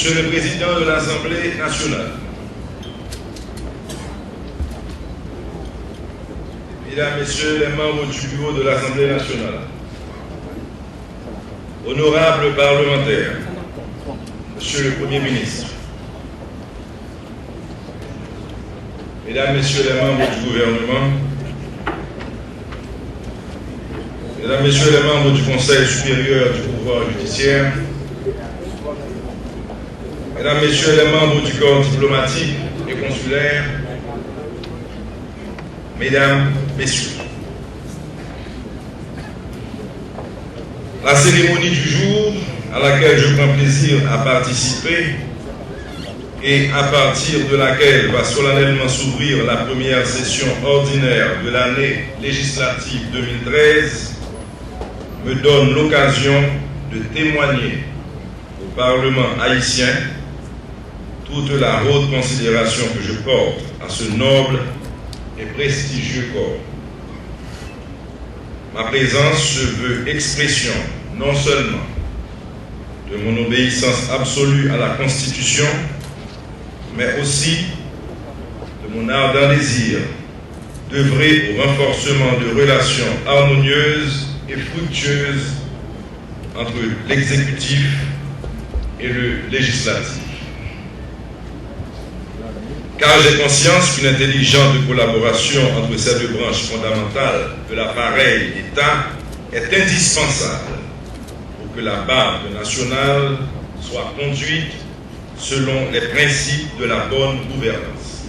Monsieur le Président de l'Assemblée nationale, Mesdames, Messieurs les membres du bureau de l'Assemblée nationale, honorables parlementaires, Monsieur le Premier ministre, Mesdames, Messieurs les membres du gouvernement, Mesdames, Messieurs les membres du Conseil supérieur du pouvoir judiciaire, Mesdames, Messieurs les membres du corps diplomatique et consulaire, Mesdames, Messieurs, la cérémonie du jour à laquelle je prends plaisir à participer et à partir de laquelle va solennellement s'ouvrir la première session ordinaire de l'année législative 2013 me donne l'occasion de témoigner au Parlement haïtien toute la haute considération que je porte à ce noble et prestigieux corps. Ma présence se veut expression non seulement de mon obéissance absolue à la Constitution, mais aussi de mon ardent désir d'œuvrer au renforcement de relations harmonieuses et fructueuses entre l'exécutif et le législatif. Car j'ai conscience qu'une intelligente collaboration entre ces deux branches fondamentales de l'appareil d'État est indispensable pour que la barre nationale soit conduite selon les principes de la bonne gouvernance.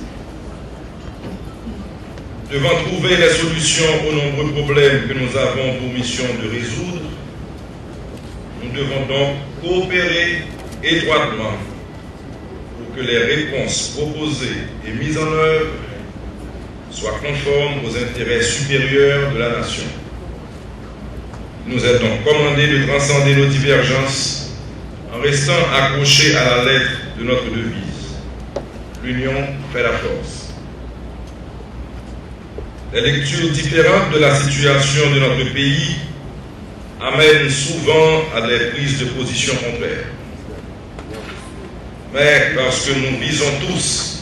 Devant trouver les solutions aux nombreux problèmes que nous avons pour mission de résoudre, nous devons donc coopérer étroitement pour que les réponses proposées et mises en œuvre soient conformes aux intérêts supérieurs de la nation. Il nous est donc commandé de transcender nos divergences en restant accrochés à la lettre de notre devise. L'union fait la force. Les lectures différentes de la situation de notre pays amènent souvent à des prises de position contraires. Mais parce que nous visons tous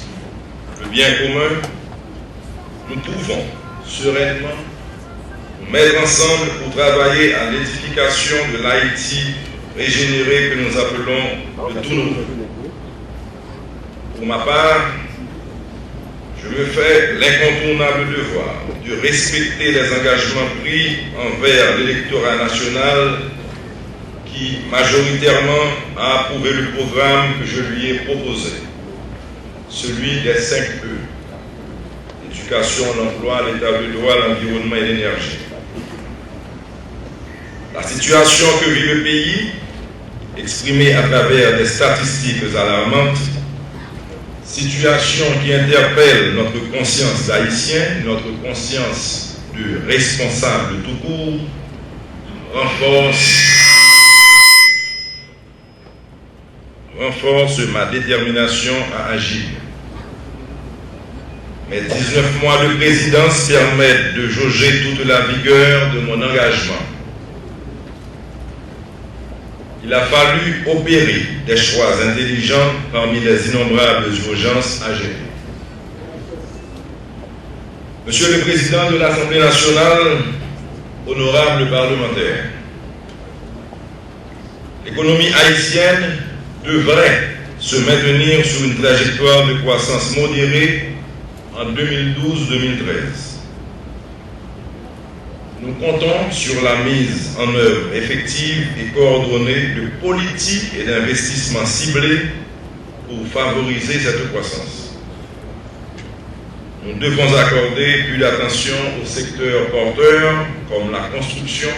le bien commun, nous pouvons sereinement nous mettre ensemble pour travailler à l'édification de l'Haïti régénéré que nous appelons de tous nos voeux. Pour ma part, je me fais l'incontournable devoir de respecter les engagements pris envers l'électorat national qui majoritairement a approuvé le programme que je lui ai proposé, celui des 5 E, l'éducation, l'emploi, l'état de droit, l'environnement et l'énergie. La situation que vit le pays, exprimée à travers des statistiques alarmantes, situation qui interpelle notre conscience d'haïtien, notre conscience de responsable tout court, renforce ma détermination à agir. Mes 19 mois de présidence permettent de jauger toute la vigueur de mon engagement. Il a fallu opérer des choix intelligents parmi les innombrables urgences à gérer. Monsieur le Président de l'Assemblée nationale, honorables parlementaires, l'économie haïtienne devrait se maintenir sur une trajectoire de croissance modérée en 2012-2013. Nous comptons sur la mise en œuvre effective et coordonnée de politiques et d'investissements ciblés pour favoriser cette croissance. Nous devons accorder plus d'attention aux secteurs porteurs comme la construction,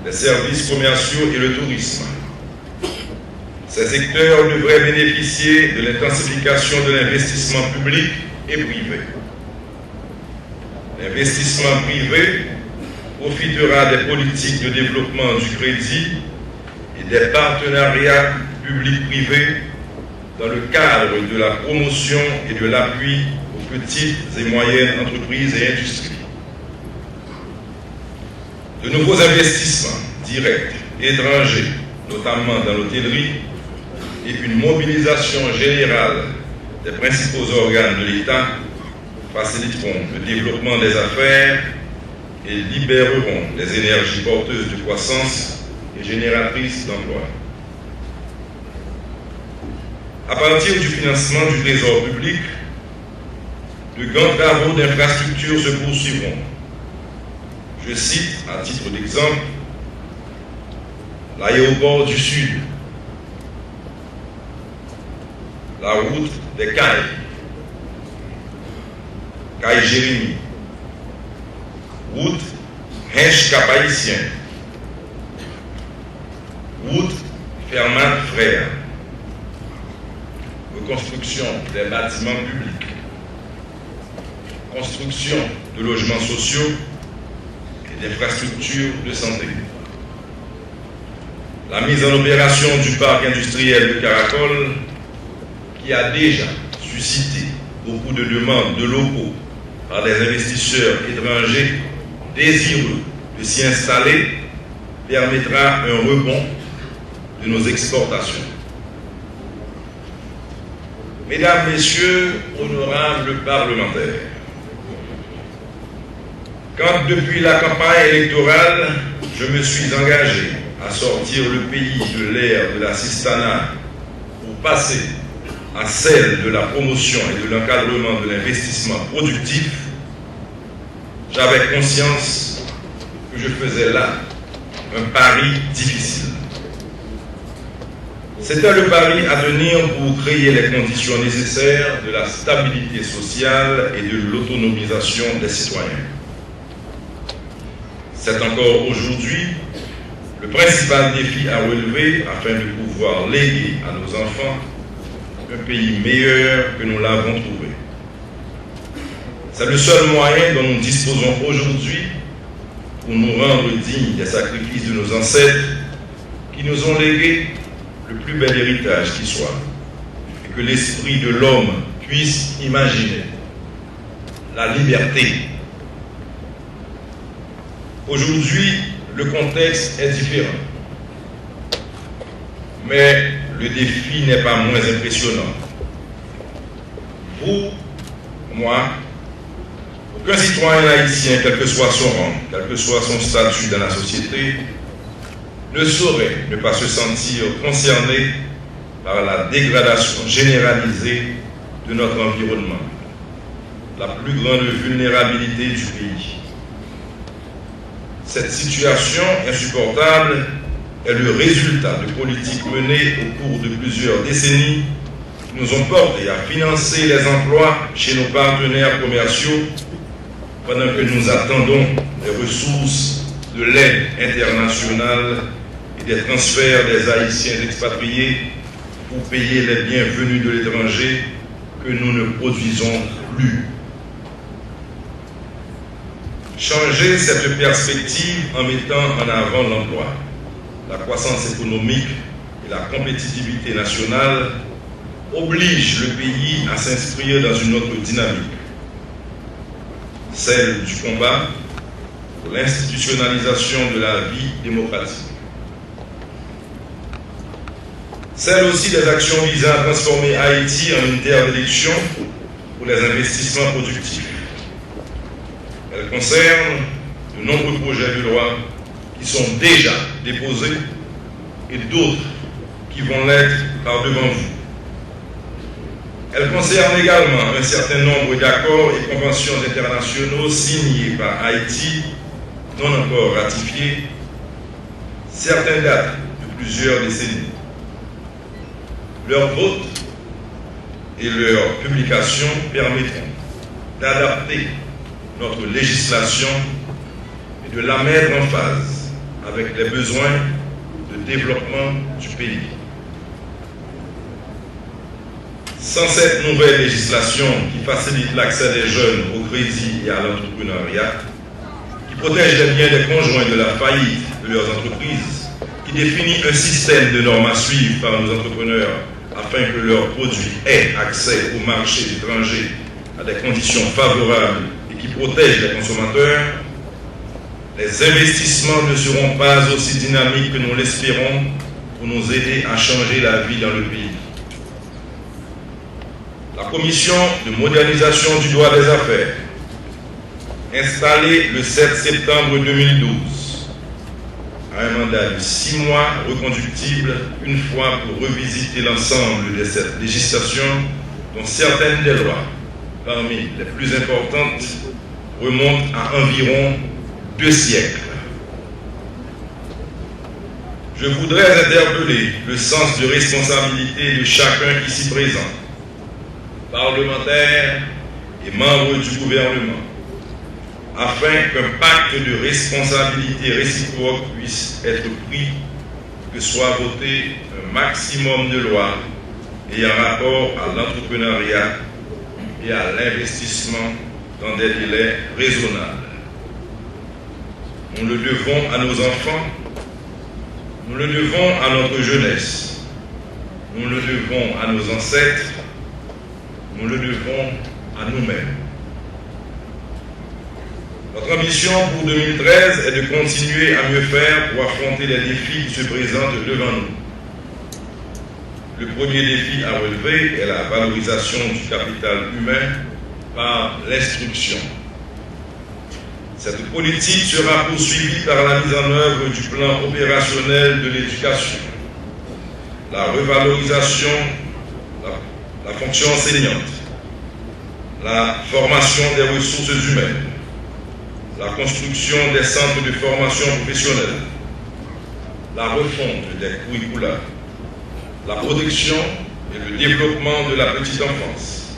les services commerciaux et le tourisme. Ces secteurs devraient bénéficier de l'intensification de l'investissement public et privé. L'investissement privé profitera des politiques de développement du crédit et des partenariats publics-privés dans le cadre de la promotion et de l'appui aux petites et moyennes entreprises et industries. De nouveaux investissements directs étrangers, notamment dans l'hôtellerie, et une mobilisation générale des principaux organes de l'État faciliteront le développement des affaires et libéreront les énergies porteuses de croissance et génératrices d'emplois. À partir du financement du Trésor public, de grands travaux d'infrastructure se poursuivront. Je cite, à titre d'exemple, l'aéroport du Sud, la route des Cailles, Caille-Jérémie, route Hinche-Cap-Haïtien, route Fermat-Frères, reconstruction des bâtiments publics, construction de logements sociaux et d'infrastructures de santé. La mise en opération du parc industriel de Caracol, qui a déjà suscité beaucoup de demandes de locaux par des investisseurs étrangers désireux de s'y installer, permettra un rebond de nos exportations. Mesdames, Messieurs, honorables parlementaires, quand depuis la campagne électorale, je me suis engagé à sortir le pays de l'ère de l'assistanat pour passer à celle de la promotion et de l'encadrement de l'investissement productif, j'avais conscience que je faisais là un pari difficile. C'était le pari à tenir pour créer les conditions nécessaires de la stabilité sociale et de l'autonomisation des citoyens. C'est encore aujourd'hui le principal défi à relever afin de pouvoir léguer à nos enfants un pays meilleur que nous l'avons trouvé. C'est le seul moyen dont nous disposons aujourd'hui pour nous rendre dignes des sacrifices de nos ancêtres qui nous ont légué le plus bel héritage qui soit, et que l'esprit de l'homme puisse imaginer la liberté. Aujourd'hui, le contexte est différent, mais le défi n'est pas moins impressionnant. Pour moi, aucun citoyen haïtien, quel que soit son rang, quel que soit son statut dans la société, ne saurait ne pas se sentir concerné par la dégradation généralisée de notre environnement, la plus grande vulnérabilité du pays. Cette situation insupportable est le résultat de politiques menées au cours de plusieurs décennies qui nous ont portés à financer les emplois chez nos partenaires commerciaux pendant que nous attendons les ressources de l'aide internationale et des transferts des Haïtiens expatriés pour payer les bienvenus de l'étranger que nous ne produisons plus. Changer cette perspective en mettant en avant l'emploi, la croissance économique et la compétitivité nationale oblige le pays à s'inscrire dans une autre dynamique, celle du combat pour l'institutionnalisation de la vie démocratique. Celle aussi des actions visant à transformer Haïti en une terre d'élection pour les investissements productifs. Elle concerne de nombreux projets de loi qui sont déjà déposés et d'autres qui vont l'être par devant vous. Elle concerne également un certain nombre d'accords et conventions internationaux signés par Haïti, non encore ratifiés, certaines datent de plusieurs décennies. Leur vote et leur publication permettront d'adapter notre législation et de la mettre en phase avec les besoins de développement du pays. Sans cette nouvelle législation qui facilite l'accès des jeunes au crédit et à l'entrepreneuriat, qui protège les biens des conjoints de la faillite de leurs entreprises, qui définit un système de normes à suivre par nos entrepreneurs afin que leurs produits aient accès au marché étranger à des conditions favorables et qui protègent les consommateurs, les investissements ne seront pas aussi dynamiques que nous l'espérons pour pour nous aider à changer la vie dans le pays. La commission de modernisation du droit des affaires, installée le 7 septembre 2012, a un mandat de 6 mois reconductible une fois pour revisiter l'ensemble de cette législation dont certaines des lois, parmi les plus importantes, remontent à environ 2 siècles. Je voudrais interpeller le sens de responsabilité de chacun ici présent, parlementaires et membres du gouvernement, afin qu'un pacte de responsabilité réciproque puisse être pris, que soit voté un maximum de lois ayant rapport à l'entrepreneuriat et à l'investissement dans des délais raisonnables. Nous le devons à nos enfants, nous le devons à notre jeunesse, nous le devons à nos ancêtres, nous le devons à nous-mêmes. Notre ambition pour 2013 est de continuer à mieux faire pour affronter les défis qui se présentent devant nous. Le premier défi à relever est la valorisation du capital humain par l'instruction. Cette politique sera poursuivie par la mise en œuvre du plan opérationnel de l'éducation, la revalorisation, la fonction enseignante, la formation des ressources humaines, la construction des centres de formation professionnelle, la refonte des curricula, la protection et le développement de la petite enfance,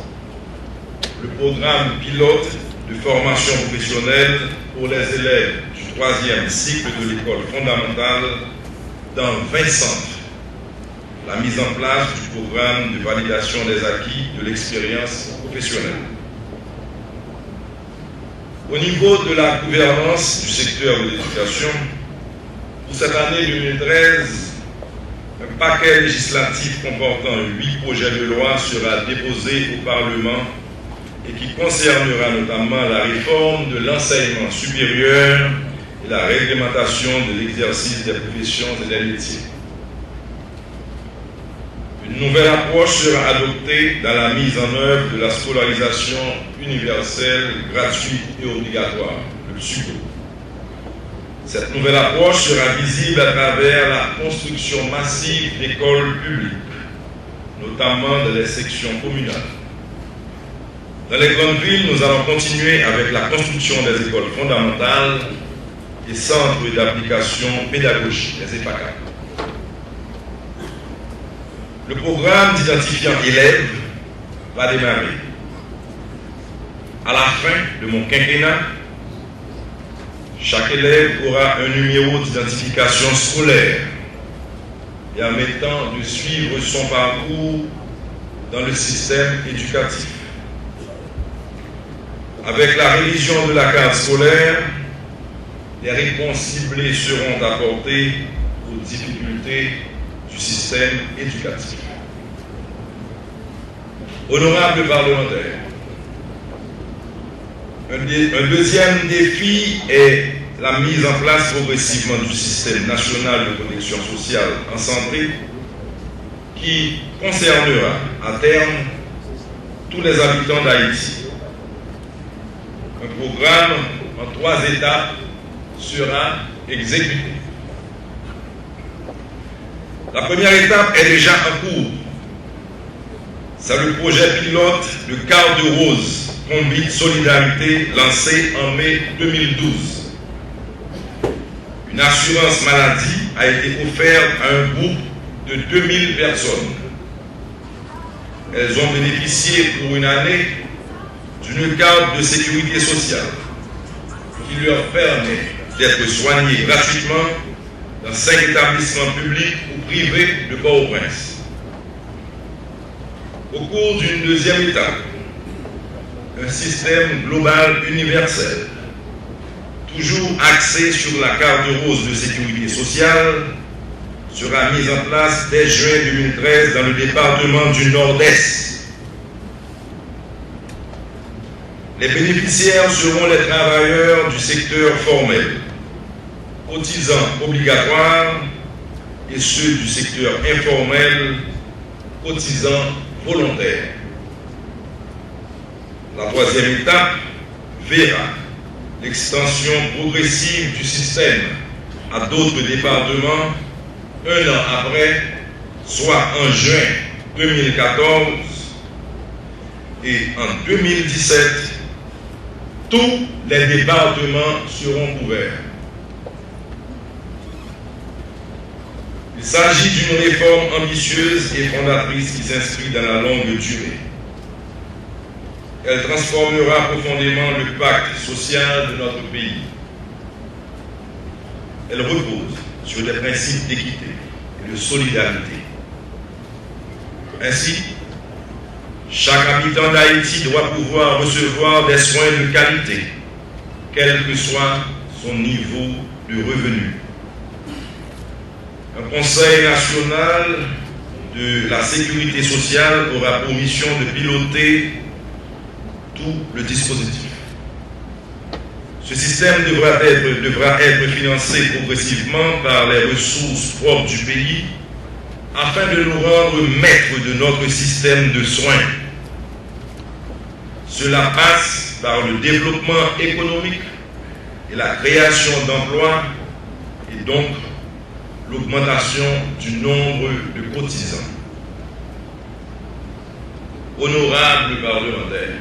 le programme pilote de formation professionnelle pour les élèves du 3e cycle de l'école fondamentale dans 20 centres, la mise en place du programme de validation des acquis de l'expérience professionnelle. Au niveau de la gouvernance du secteur de l'éducation, pour cette année 2013, un paquet législatif comportant 8 projets de loi sera déposé au Parlement et qui concernera notamment la réforme de l'enseignement supérieur et la réglementation de l'exercice des professions et des métiers. Une nouvelle approche sera adoptée dans la mise en œuvre de la scolarisation universelle, gratuite et obligatoire, le PSUGO. Cette nouvelle approche sera visible à travers la construction massive d'écoles publiques, notamment dans les sections communales. Dans les grandes villes, nous allons continuer avec la construction des écoles fondamentales et centres d'application pédagogique, les EPACA. Le programme d'identifiant élèves va démarrer. À la fin de mon quinquennat, chaque élève aura un numéro d'identification scolaire permettant de suivre son parcours dans le système éducatif. Avec la révision de la carte scolaire, des réponses ciblées seront apportées aux difficultés du système éducatif. Honorables parlementaires, un deuxième défi est la mise en place progressivement du système national de protection sociale en santé qui concernera à terme tous les habitants d'Haïti. Un programme en 3 étapes sera exécuté. La première étape est déjà en cours. C'est le projet pilote de Carte Rose, Combi Solidarité, lancé en mai 2012. Une assurance maladie a été offerte à un groupe de 2000 personnes. Elles ont bénéficié pour une année d'une carte de sécurité sociale qui leur permet d'être soignées gratuitement dans 5 établissements publics ou privés de Port-au-Prince. Au cours d'une deuxième étape, un système global universel, toujours axé sur la carte rose de sécurité sociale, sera mis en place dès juin 2013 dans le département du Nord-Est. Les bénéficiaires seront les travailleurs du secteur formel, cotisants obligatoires et ceux du secteur informel cotisants volontaires. La troisième étape verra l'extension progressive du système à d'autres départements un an après, soit en juin 2014, et en 2017, tous les départements seront couverts. Il s'agit d'une réforme ambitieuse et fondatrice qui s'inscrit dans la longue durée. Elle transformera profondément le pacte social de notre pays. Elle repose sur des principes d'équité et de solidarité. Ainsi, chaque habitant d'Haïti doit pouvoir recevoir des soins de qualité, quel que soit son niveau de revenu. Un Conseil national de la sécurité sociale aura pour mission de piloter tout le dispositif. Ce système devra être financé progressivement par les ressources propres du pays afin de nous rendre maîtres de notre système de soins. Cela passe par le développement économique et la création d'emplois et donc l'augmentation du nombre de cotisants. Honorables parlementaires,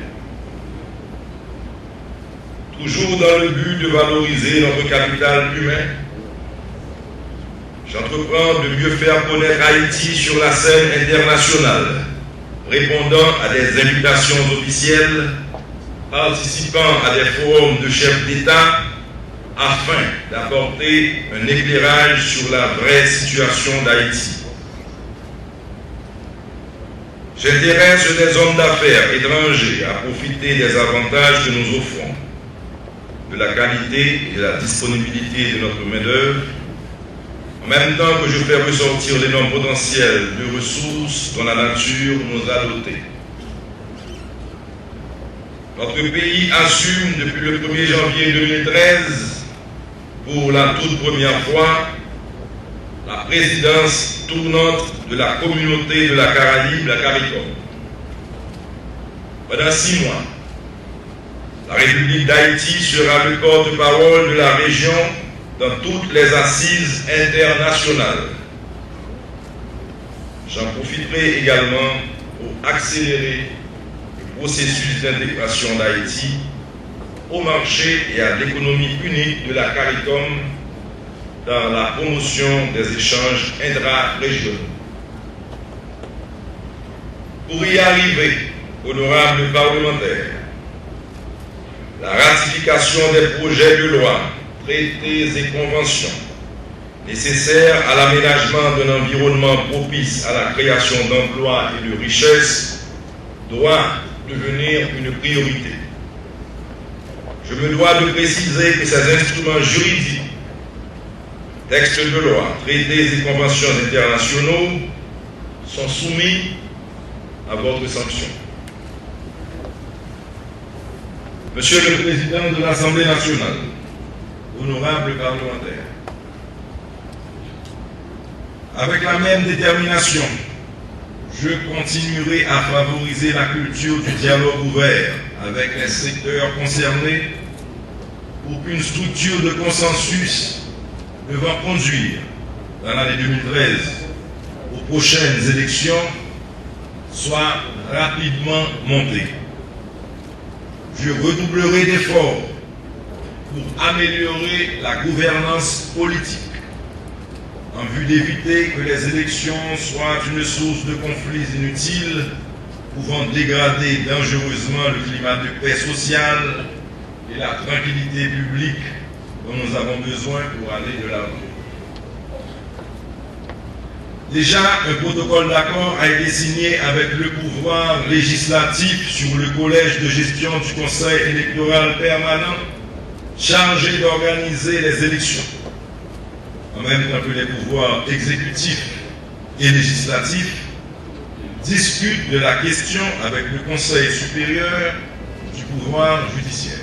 toujours dans le but de valoriser notre capital humain, j'entreprends de mieux faire connaître Haïti sur la scène internationale, répondant à des invitations officielles, participant à des forums de chefs d'État, afin d'apporter un éclairage sur la vraie situation d'Haïti. J'intéresse des hommes d'affaires étrangers à profiter des avantages que nous offrons, de la qualité et de la disponibilité de notre main-d'œuvre, en même temps que je fais ressortir l'énorme potentiel de ressources dont la nature nous a dotés. Notre pays assume depuis le 1er janvier 2013, pour la toute première fois, la présidence tournante de la communauté de la Caraïbe, la CARICOM. Pendant 6 mois, la République d'Haïti sera le porte-parole de la région dans toutes les assises internationales. J'en profiterai également pour accélérer le processus d'intégration d'Haïti au marché et à l'économie unique de la CARICOM dans la promotion des échanges intra-régionaux. Pour y arriver, honorables parlementaires, la ratification des projets de loi, traités et conventions nécessaires à l'aménagement d'un environnement propice à la création d'emplois et de richesses doit devenir une priorité. Je me dois de préciser que ces instruments juridiques, textes de loi, traités et conventions internationaux, sont soumis à votre sanction. Monsieur le Président de l'Assemblée nationale, honorables parlementaires, avec la même détermination, je continuerai à favoriser la culture du dialogue ouvert avec les secteurs concernés pour qu'une structure de consensus devant conduire dans l'année 2013 aux prochaines élections soit rapidement montée. Je redoublerai d'efforts pour améliorer la gouvernance politique en vue d'éviter que les élections soient une source de conflits inutiles pouvant dégrader dangereusement le climat de paix sociale et la tranquillité publique dont nous avons besoin pour aller de l'avant. Déjà, un protocole d'accord a été signé avec le pouvoir législatif sur le collège de gestion du Conseil électoral permanent chargé d'organiser les élections, en même temps que les pouvoirs exécutifs et législatifs discutent de la question avec le Conseil supérieur du pouvoir judiciaire.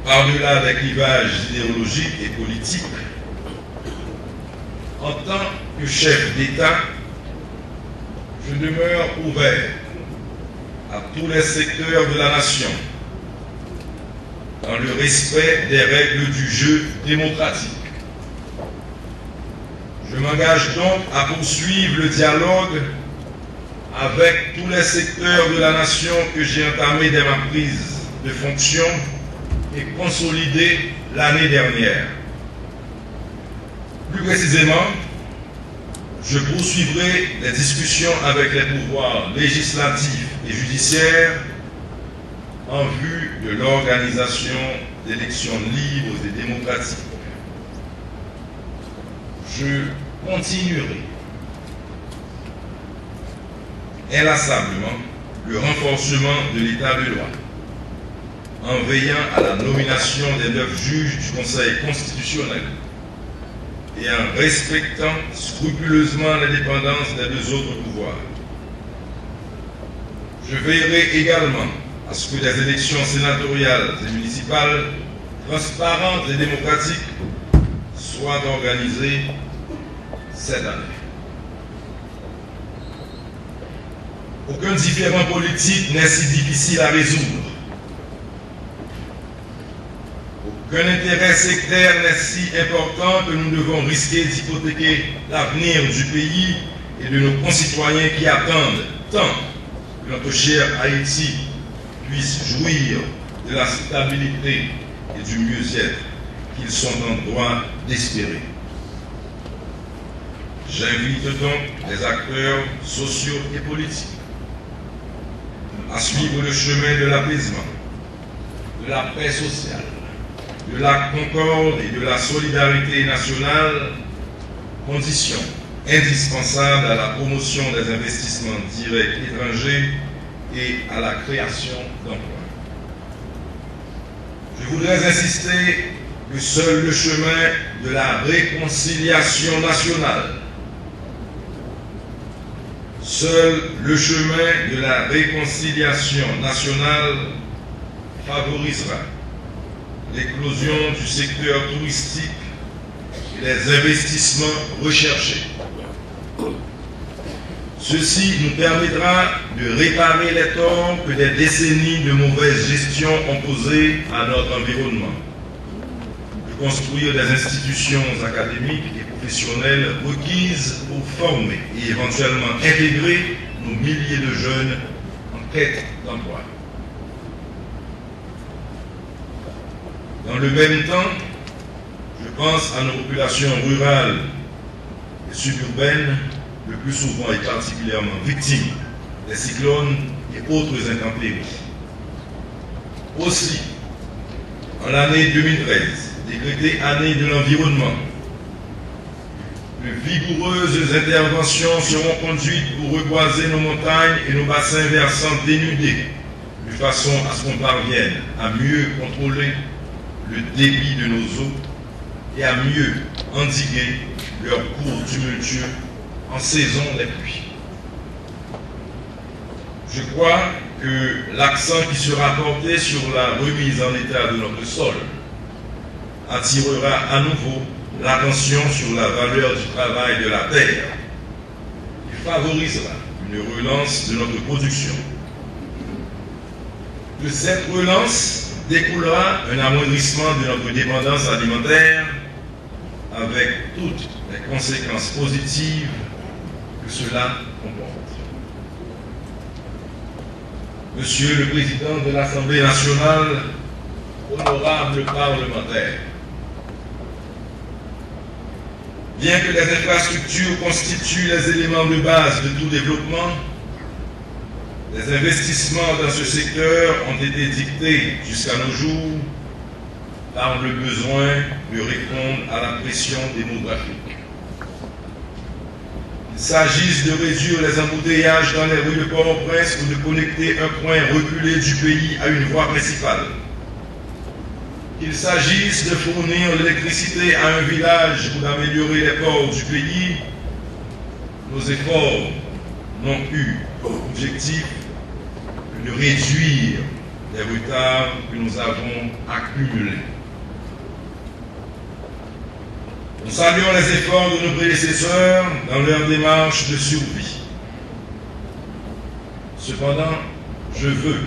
Par-delà des clivages idéologiques et politiques, En tant que chef d'État, je demeure ouvert à tous les secteurs de la nation, dans le respect des règles du jeu démocratique. Je m'engage donc à poursuivre le dialogue avec tous les secteurs de la nation que j'ai entamé dès ma prise de fonction et consolidé l'année dernière. Plus précisément, je poursuivrai les discussions avec les pouvoirs législatifs et judiciaires en vue de l'organisation d'élections libres et démocratiques. Je continuerai inlassablement le renforcement de l'état de droit en veillant à la nomination des 9 juges du Conseil constitutionnel et en respectant scrupuleusement l'indépendance des 2 autres pouvoirs. Je veillerai également à ce que les élections sénatoriales et municipales transparentes et démocratiques soient organisées cette année. Aucun différend politique n'est si difficile à résoudre. Aucun intérêt sectaire n'est si important que nous devons risquer d'hypothéquer l'avenir du pays et de nos concitoyens qui attendent tant que notre cher Haïti puisse jouir de la stabilité et du mieux-être qu'ils sont en droit d'espérer. J'invite donc les acteurs sociaux et politiques à suivre le chemin de l'apaisement, de la paix sociale, de la concorde et de la solidarité nationale, condition indispensable à la promotion des investissements directs étrangers et à la création d'emplois. Je voudrais insister que seul le chemin de la réconciliation nationale, seul le chemin de la réconciliation nationale favorisera l'éclosion du secteur touristique et les investissements recherchés. Ceci nous permettra de réparer les torts que des décennies de mauvaise gestion ont causés à notre environnement, de construire des institutions académiques et professionnelles requises pour former et éventuellement intégrer nos milliers de jeunes en quête d'emploi. Dans le même temps, je pense à nos populations rurales et suburbaines, le plus souvent et particulièrement victimes des cyclones et autres intempéries. Aussi, en l'année 2013, décrétée année de l'environnement, de vigoureuses interventions seront conduites pour reboiser nos montagnes et nos bassins versants dénudés, de façon à ce qu'on parvienne à mieux contrôler le débit de nos eaux et à mieux endiguer leur cours tumultueux en saison des pluies. Je crois que l'accent qui sera porté sur la remise en état de notre sol attirera à nouveau l'attention sur la valeur du travail de la terre et favorisera une relance de notre production. De cette relance découlera un amoindrissement de notre dépendance alimentaire avec toutes les conséquences positives que cela comporte. Monsieur le Président de l'Assemblée nationale, honorables parlementaires, bien que les infrastructures constituent les éléments de base de tout développement, les investissements dans ce secteur ont été dictés jusqu'à nos jours par le besoin de répondre à la pression démographique. Qu'il s'agisse de réduire les embouteillages dans les rues de Port-au-Prince ou de connecter un coin reculé du pays à une voie principale. Qu'il s'agisse de fournir l'électricité à un village ou d'améliorer les ports du pays, nos efforts n'ont eu pour objectif que de réduire les retards que nous avons accumulés. Nous saluons les efforts de nos prédécesseurs dans leur démarche de survie. Cependant, je veux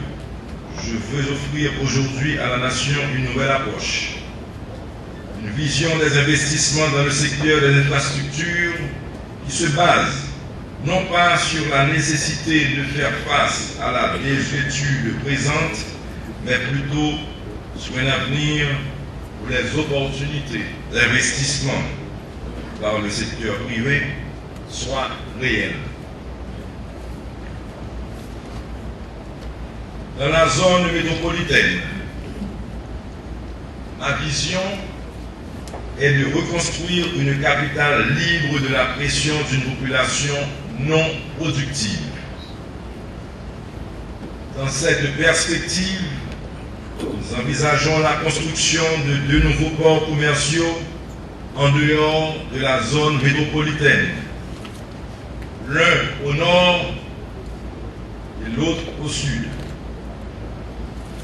offrir aujourd'hui à la nation une nouvelle approche, une vision des investissements dans le secteur des infrastructures qui se base non pas sur la nécessité de faire face à la désuétude présente, mais plutôt sur un avenir où les opportunités d'investissement par le secteur privé soient réelles. Dans la zone métropolitaine, ma vision est de reconstruire une capitale libre de la pression d'une population non productive. Dans cette perspective, nous envisageons la construction de 2 nouveaux ports commerciaux en dehors de la zone métropolitaine, l'un au nord et l'autre au sud.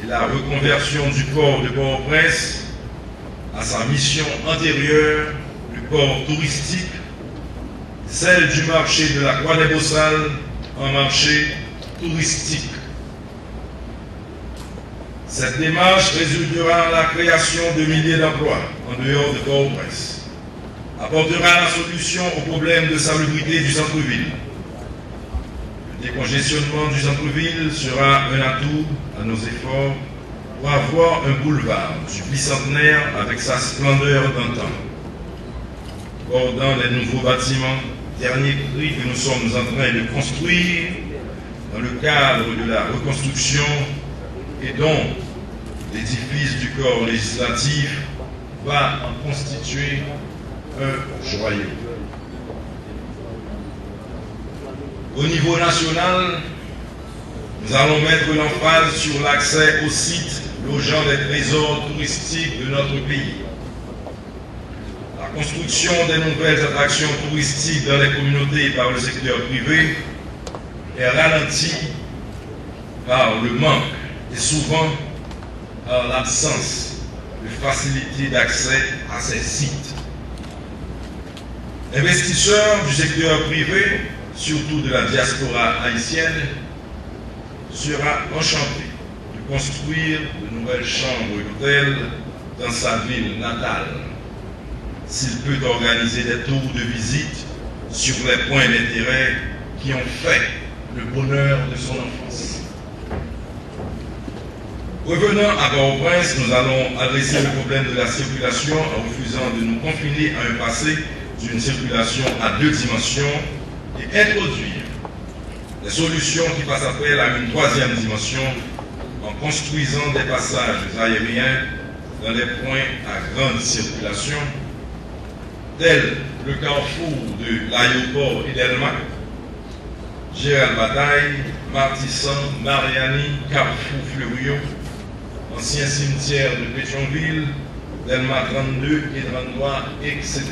Et la reconversion du port de Port-au-Prince à sa mission antérieure, le port touristique, celle du marché de la Croix-des-Bossales en marché touristique. Cette démarche résultera en la création de milliers d'emplois en dehors de Port-au-Prince, apportera la solution au problème de salubrité du centre-ville. Le décongestionnement du centre-ville sera un atout à nos efforts pour avoir un boulevard du bicentenaire avec sa splendeur d'antan, bordant les nouveaux bâtiments dernier cri que nous sommes en train de construire dans le cadre de la reconstruction et dont l'édifice du corps législatif va en constituer un joyau. Au niveau national, nous allons mettre l'emphase sur l'accès aux sites logeant des trésors touristiques de notre pays. La construction des nouvelles attractions touristiques dans les communautés par le secteur privé est ralentie par le manque et souvent par l'absence de facilité d'accès à ces sites. L'investisseur du secteur privé, surtout de la diaspora haïtienne, sera enchanté de construire de nouvelles chambres d'hôtel dans sa ville natale, s'il peut organiser des tours de visite sur les points d'intérêt qui ont fait le bonheur de son enfance. Revenant à Port-au-Prince, nous allons adresser le problème de la circulation en refusant de nous confiner à un passé d'une circulation à 2 dimensions et introduire des solutions qui fassent appel à une 3e dimension en construisant des passages aériens dans des points à grande circulation, tels le carrefour de l'aéroport Edelma, Gérald Bataille, Martissan, Mariani, Carrefour Fleuriot, ancien cimetière de Pétionville, Delma 32 et 33, etc.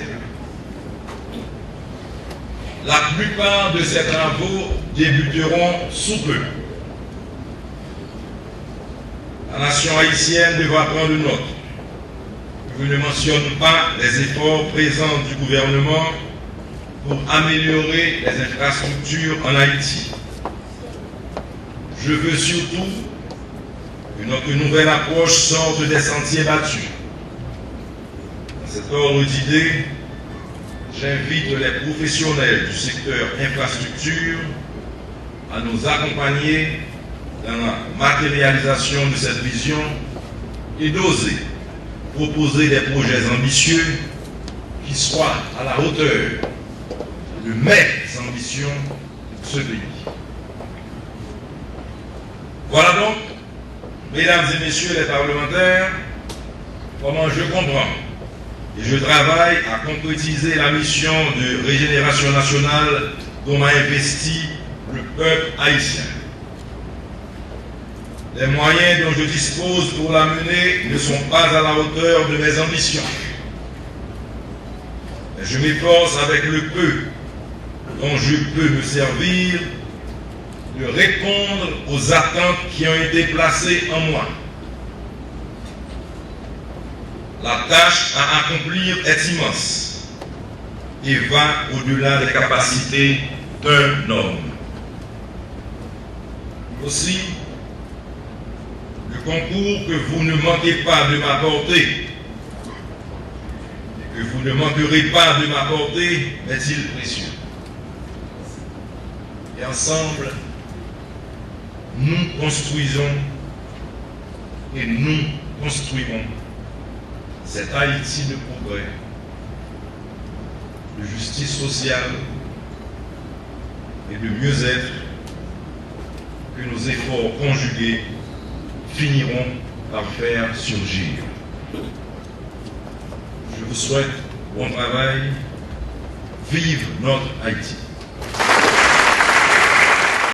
La plupart de ces travaux débuteront sous peu. La nation haïtienne devra prendre note. Je ne mentionne pas les efforts présents du gouvernement pour améliorer les infrastructures en Haïti. Je veux surtout que notre nouvelle approche sorte des sentiers battus. Dans cet ordre d'idée, j'invite les professionnels du secteur infrastructure à nous accompagner dans la matérialisation de cette vision et d'oser proposer des projets ambitieux qui soient à la hauteur de mes ambitions de ce pays. Voilà donc, mesdames et messieurs les parlementaires, comment je comprends et je travaille à concrétiser la mission de régénération nationale dont m'a investi le peuple haïtien. Les moyens dont je dispose pour la mener ne sont pas à la hauteur de mes ambitions. Mais je m'efforce avec le peu dont je peux me servir de répondre aux attentes qui ont été placées en moi. La tâche à accomplir est immense. et va au-delà des capacités d'un homme. Aussi, le concours que vous ne manquez pas de m'apporter, et que vous ne manquerez pas de m'apporter, est-il précieux. Et ensemble, nous construisons et nous construirons cet Haïti de progrès, de justice sociale et de mieux-être que nos efforts conjugués finiront par faire surgir. Je vous souhaite bon travail. Vive notre Haïti!